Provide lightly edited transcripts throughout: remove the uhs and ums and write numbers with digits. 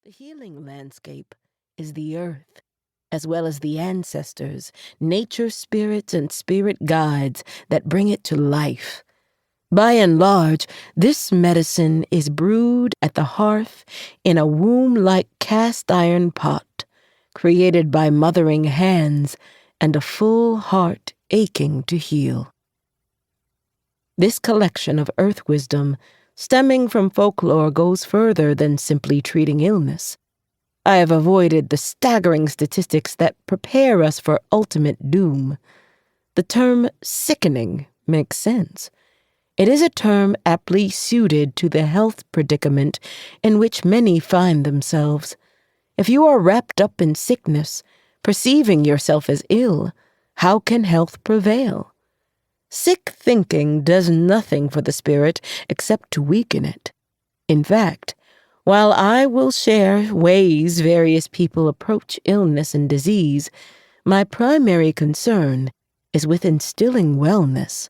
The healing landscape is the earth, as well as the ancestors, nature spirits, and spirit guides that bring it to life. By and large, this medicine is brewed at the hearth in a womb-like cast-iron pot, created by mothering hands and a full heart aching to heal. This collection of earth wisdom stemming from folklore goes further than simply treating illness. I have avoided the staggering statistics that prepare us for ultimate doom. The term sickening makes sense. It is a term aptly suited to the health predicament in which many find themselves. If you are wrapped up in sickness, perceiving yourself as ill, how can health prevail? Sick thinking does nothing for the spirit except to weaken it. In fact, while I will share ways various people approach illness and disease, my primary concern is with instilling wellness.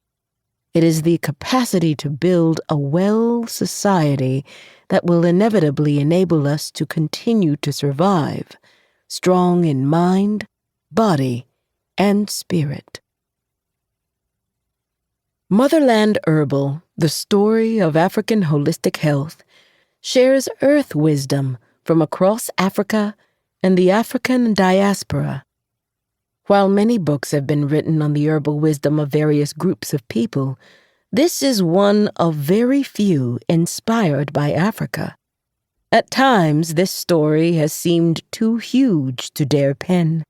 It is the capacity to build a well society that will inevitably enable us to continue to survive, strong in mind, body, and spirit. Motherland Herbal, the story of African holistic health, shares earth wisdom from across Africa and the African diaspora. While many books have been written on the herbal wisdom of various groups of people, this is one of very few inspired by Africa. At times, this story has seemed too huge to dare pen.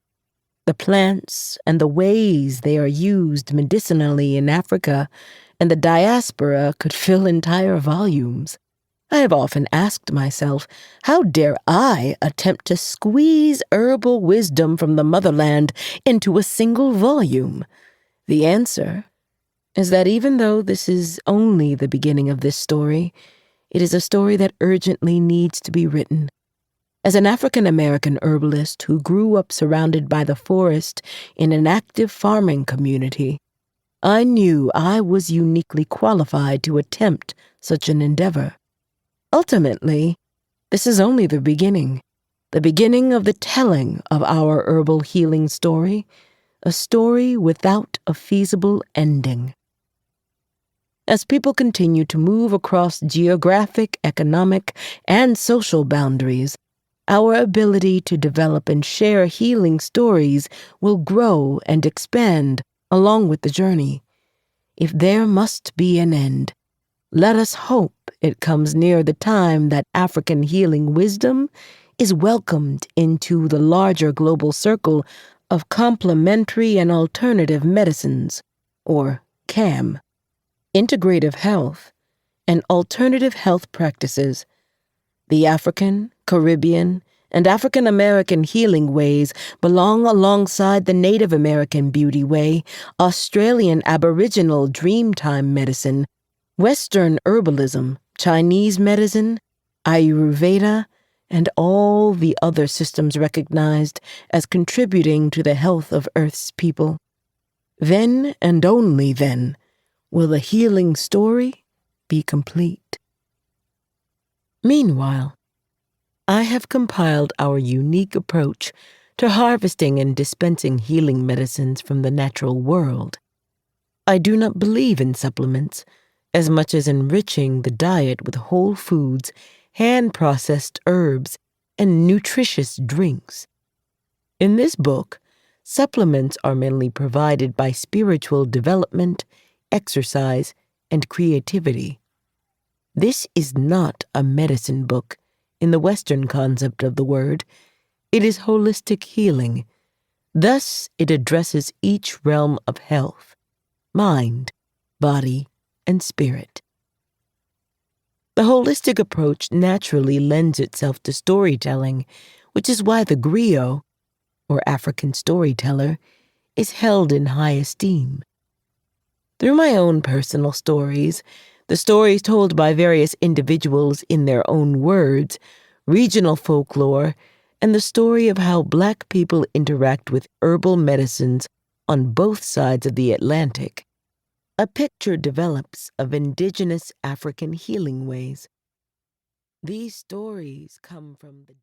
The plants and the ways they are used medicinally in Africa and the diaspora could fill entire volumes. I have often asked myself, how dare I attempt to squeeze herbal wisdom from the motherland into a single volume? The answer is that even though this is only the beginning of this story, it is a story that urgently needs to be written. As an African-American herbalist who grew up surrounded by the forest in an active farming community, I knew I was uniquely qualified to attempt such an endeavor. Ultimately, this is only the beginning of the telling of our herbal healing story, a story without a feasible ending. As people continue to move across geographic, economic, and social boundaries, our ability to develop and share healing stories will grow and expand along with the journey. If there must be an end, let us hope it comes near the time that African healing wisdom is welcomed into the larger global circle of complementary and alternative medicines, or CAM, integrative health, and alternative health practices. The African, Caribbean, and African American healing ways belong alongside the Native American beauty way, Australian Aboriginal Dreamtime medicine, Western herbalism, Chinese medicine, Ayurveda, and all the other systems recognized as contributing to the health of Earth's people. Then and only then will the healing story be complete. Meanwhile, I have compiled our unique approach to harvesting and dispensing healing medicines from the natural world. I do not believe in supplements as much as enriching the diet with whole foods, hand-processed herbs, and nutritious drinks. In this book, supplements are mainly provided by spiritual development, exercise, and creativity. This is not a medicine book in the Western concept of the word. It is holistic healing. Thus, it addresses each realm of health, mind, body, and spirit. The holistic approach naturally lends itself to storytelling, which is why the griot, or African storyteller, is held in high esteem. Through my own personal stories, the stories told by various individuals in their own words, regional folklore, and the story of how Black people interact with herbal medicines on both sides of the Atlantic, a picture develops of indigenous African healing ways. These stories come from the